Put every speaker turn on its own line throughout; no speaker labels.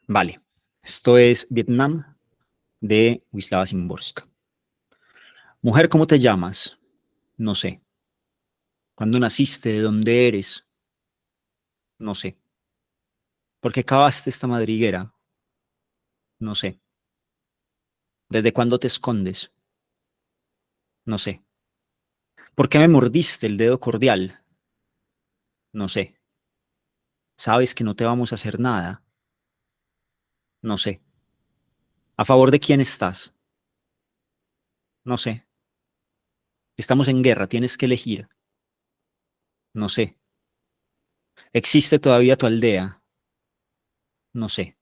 Vale, esto es Vietnam de Wisława Szymborska. Mujer, ¿cómo te llamas? No sé. ¿Cuándo naciste? ¿De dónde eres? No sé. ¿Por qué cavaste esta madriguera? No sé. ¿Desde cuándo te escondes? No sé. ¿Por qué me mordiste el dedo cordial? No sé. ¿Sabes que no te vamos a hacer nada? No sé. ¿A favor de quién estás? No sé. Estamos en guerra, tienes que elegir. No sé. ¿Existe todavía tu aldea? No sé.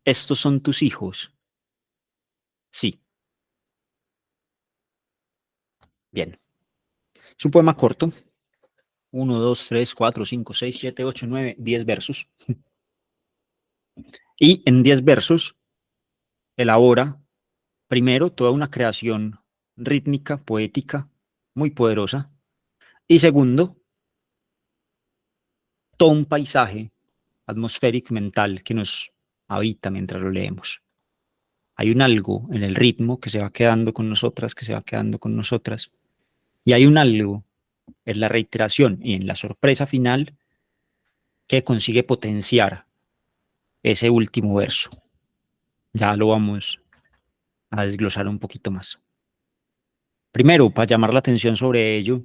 ¿Estos son tus hijos? Sí. Bien. Es un poema corto. 1, 2, 3, 4, 5, 6, 7, 8, 9, 10 versos. Y en 10 versos elabora primero toda una creación rítmica, poética, muy poderosa. Y segundo, todo un paisaje atmosférico mental que nos habita mientras lo leemos. Hay un algo en el ritmo que se va quedando con nosotras, que se va quedando con nosotras. Y hay un algo en la reiteración y en la sorpresa final que consigue potenciar ese último verso. Ya lo vamos a desglosar un poquito más. Primero, para llamar la atención sobre ello,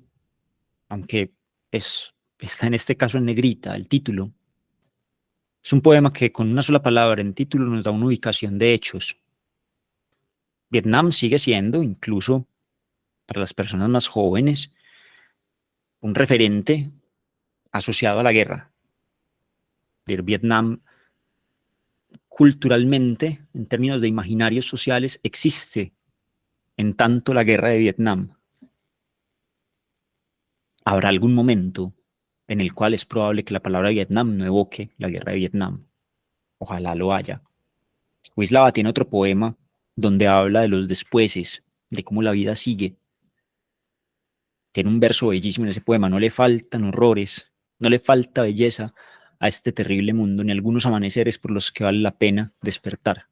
aunque está en este caso en negrita, el título. Es un poema que con una sola palabra en título nos da una ubicación de hechos. Vietnam sigue siendo, incluso para las personas más jóvenes, un referente asociado a la guerra. Vietnam, culturalmente, en términos de imaginarios sociales, existe en tanto la guerra de Vietnam. Habrá algún momento en el cual es probable que la palabra Vietnam no evoque la guerra de Vietnam. Ojalá lo haya. Wisława tiene otro poema donde habla de los despuéses, de cómo la vida sigue. Tiene un verso bellísimo en ese poema. No le faltan horrores, no le falta belleza a este terrible mundo, ni algunos amaneceres por los que vale la pena despertar.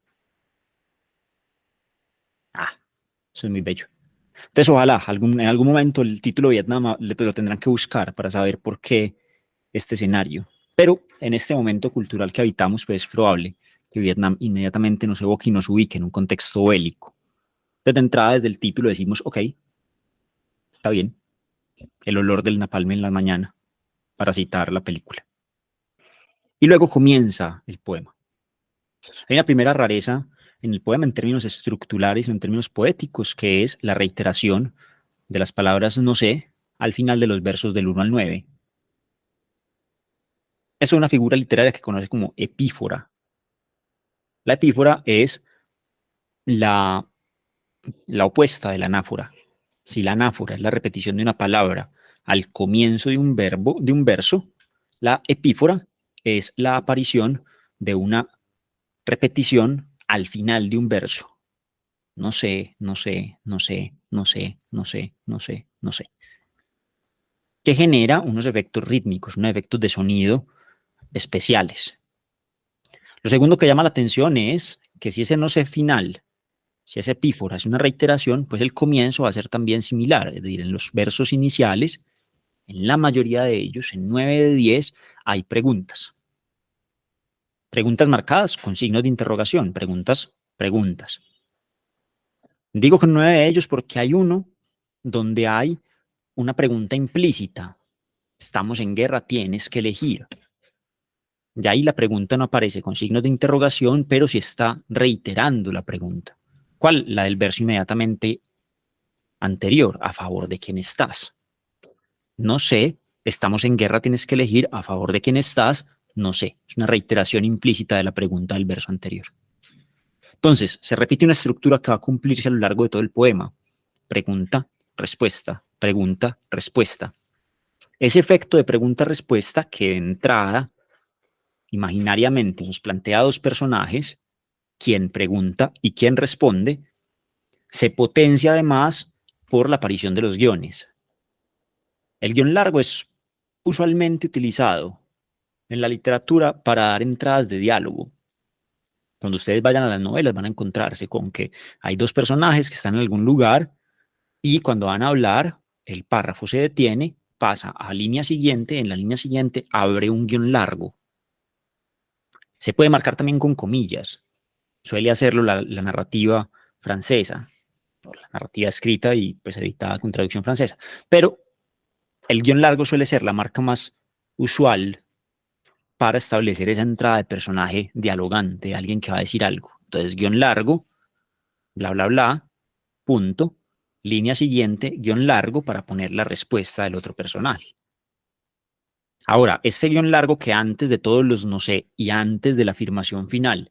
Ah, eso es muy bello. Entonces, ojalá en algún momento el título Vietnam lo tendrán que buscar para saber por qué este escenario. Pero en este momento cultural que habitamos, pues es probable que Vietnam inmediatamente nos evoque y nos ubique en un contexto bélico. Entonces, de entrada, desde el título decimos, ok, está bien, el olor del napalm en la mañana, para citar la película. Y luego comienza el poema. Hay una primera rareza en el poema en términos estructurales o en términos poéticos, que es la reiteración de las palabras no sé al final de los versos del 1 al 9. Es una figura literaria que conoce como epífora. La epífora es la, la opuesta de la anáfora. Si la anáfora es la repetición de una palabra al comienzo de un verbo, de un verso, la epífora es la aparición de una repetición al final de un verso. No sé, no sé, no sé, no sé, no sé, no sé, no sé. Que genera unos efectos rítmicos, unos efectos de sonido especiales. Lo segundo que llama la atención es que si ese no sé final, si esa epífora es una reiteración, pues el comienzo va a ser también similar. Es decir, en los versos iniciales, en la mayoría de ellos, en 9 de 10, hay preguntas. Preguntas marcadas con signos de interrogación, preguntas, preguntas. Digo que 9 de ellos porque hay uno donde hay una pregunta implícita. Estamos en guerra, tienes que elegir. Ya ahí la pregunta no aparece con signos de interrogación, pero sí está reiterando la pregunta. ¿Cuál? La del verso inmediatamente anterior. ¿A favor de quién estás? No sé. Estamos en guerra, tienes que elegir. ¿A favor de quién estás? No sé. Es una reiteración implícita de la pregunta del verso anterior. Entonces, se repite una estructura que va a cumplirse a lo largo de todo el poema. Pregunta, respuesta, pregunta, respuesta. Ese efecto de pregunta-respuesta que de entrada, imaginariamente, nos plantea dos personajes, quien pregunta y quien responde, se potencia además por la aparición de los guiones. El guión largo es usualmente utilizado en la literatura para dar entradas de diálogo. Cuando ustedes vayan a las novelas van a encontrarse con que hay dos personajes que están en algún lugar y cuando van a hablar, el párrafo se detiene, pasa a línea siguiente, en la línea siguiente abre un guión largo. Se puede marcar también con comillas. Suele hacerlo la narrativa francesa, la narrativa escrita y pues editada con traducción francesa. Pero el guión largo suele ser la marca más usual para establecer esa entrada de personaje dialogante, alguien que va a decir algo. Entonces, guión largo, bla, bla, bla, punto, línea siguiente, guión largo para poner la respuesta del otro personaje. Ahora, este guión largo que antes de todos los no sé y antes de la afirmación final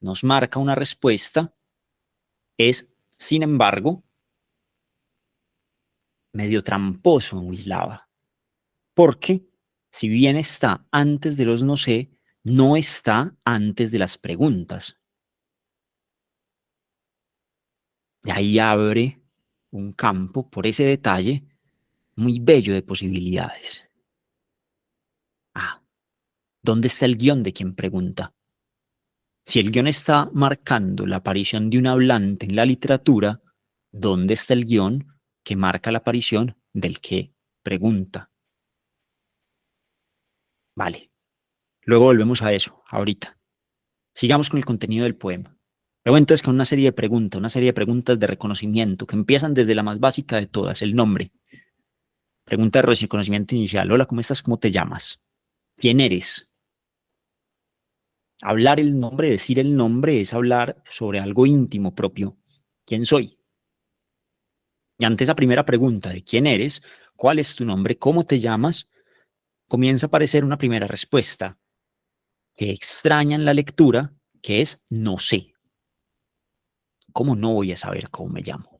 nos marca una respuesta es, sin embargo, medio tramposo en Wislava, porque si bien está antes de los no sé, no está antes de las preguntas. Y ahí abre un campo por ese detalle muy bello de posibilidades. Ah, ¿dónde está el guión de quien pregunta? Si el guión está marcando la aparición de un hablante en la literatura, ¿dónde está el guión que marca la aparición del que pregunta? Vale, luego volvemos a eso, ahorita. Sigamos con el contenido del poema. Luego entonces con una serie de preguntas de reconocimiento que empiezan desde la más básica de todas, el nombre. Pregunta de reconocimiento inicial. Hola, ¿cómo estás? ¿Cómo te llamas? ¿Quién eres? Hablar el nombre, decir el nombre es hablar sobre algo íntimo propio. ¿Quién soy? Y ante esa primera pregunta de quién eres, cuál es tu nombre, cómo te llamas, comienza a aparecer una primera respuesta que extraña en la lectura, que es no sé. ¿Cómo no voy a saber cómo me llamo?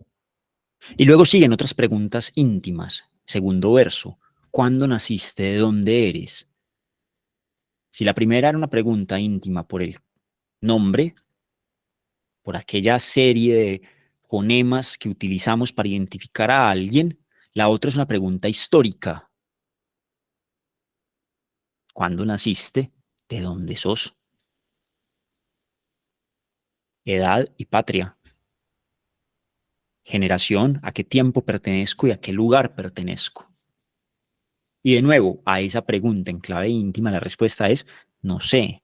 Y luego siguen otras preguntas íntimas. Segundo verso, ¿cuándo naciste? ¿De dónde eres? Si la primera era una pregunta íntima por el nombre, por aquella serie de fonemas que utilizamos para identificar a alguien, la otra es una pregunta histórica. ¿Cuándo naciste? ¿De dónde sos? Edad y patria. Generación, a qué tiempo pertenezco y a qué lugar pertenezco. Y de nuevo, a esa pregunta en clave íntima, la respuesta es no sé.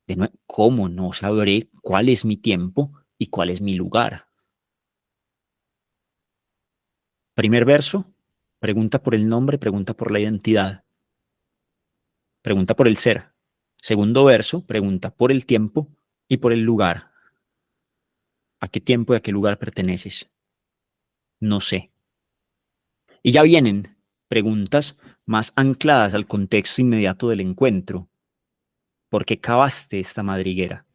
De nuevo, ¿cómo no sabré cuál es mi tiempo y cuál es mi lugar? Primer verso, pregunta por el nombre, pregunta por la identidad, pregunta por el ser. Segundo verso, pregunta por el tiempo y por el lugar. ¿A qué tiempo y a qué lugar perteneces? No sé. Y ya vienen preguntas más ancladas al contexto inmediato del encuentro. ¿Por qué cavaste esta madriguera?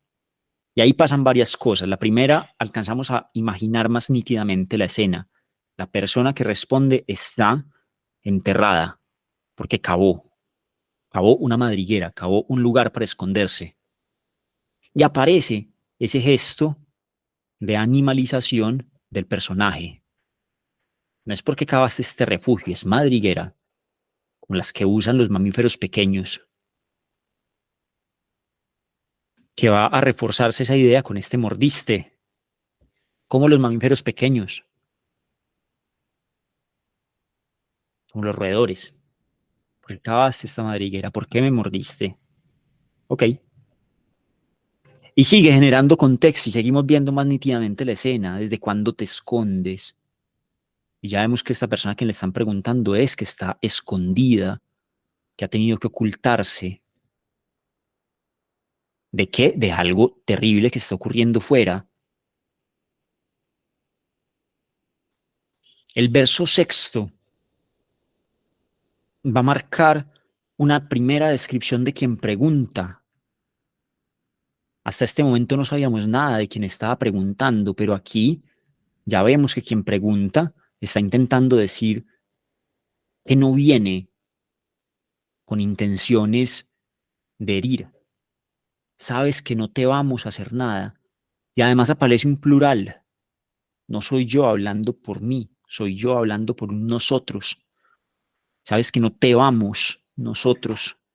Y ahí pasan varias cosas. La primera, alcanzamos a imaginar más nítidamente la escena. La persona que responde está enterrada porque cavó una madriguera, cavó un lugar para esconderse. Y aparece ese gesto de animalización del personaje. No es porque cavaste este refugio, es madriguera, como las que usan los mamíferos pequeños, que va a reforzarse esa idea con este mordiste, como los mamíferos pequeños, como los roedores. ¿Por qué cavaste esta madriguera? ¿Por qué me mordiste? Ok. Y sigue generando contexto y seguimos viendo más nítidamente la escena, desde cuándo te escondes. Y ya vemos que esta persona a quien le están preguntando es que está escondida, que ha tenido que ocultarse. ¿De qué? De algo terrible que está ocurriendo fuera. El verso sexto va a marcar una primera descripción de quien pregunta. Hasta este momento no sabíamos nada de quien estaba preguntando, pero aquí ya vemos que quien pregunta está intentando decir que no viene con intenciones de herir. Sabes que no te vamos a hacer nada. Y además aparece un plural. No soy yo hablando por mí, soy yo hablando por nosotros. Sabes que no te vamos nosotros.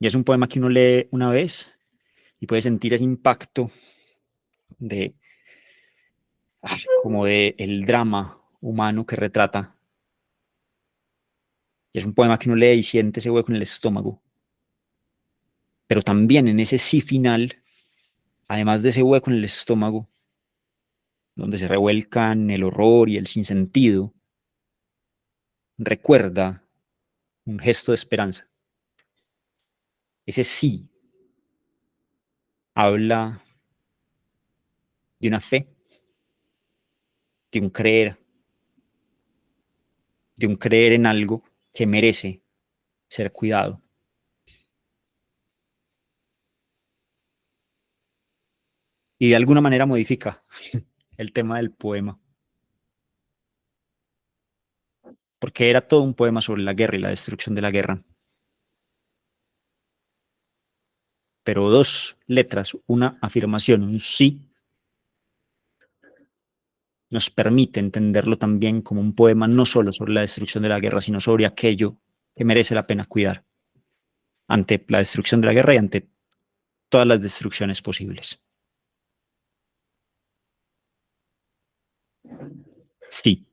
Y es un poema que uno lee una vez y puede sentir ese impacto de, como de el drama humano que retrata. Y es un poema que uno lee y siente ese hueco en el estómago. Pero también en ese sí final, además de ese hueco en el estómago, donde se revuelcan el horror y el sinsentido, recuerda un gesto de esperanza. Ese sí habla de una fe, de un creer, de un creer en algo que merece ser cuidado. Y de alguna manera modifica el tema del poema, porque era todo un poema sobre la guerra y la destrucción de la guerra. Pero dos letras, una afirmación, un sí, nos permite entenderlo también como un poema no solo sobre la destrucción de la guerra, sino sobre aquello que merece la pena cuidar ante la destrucción de la guerra y ante todas las destrucciones posibles. Sí,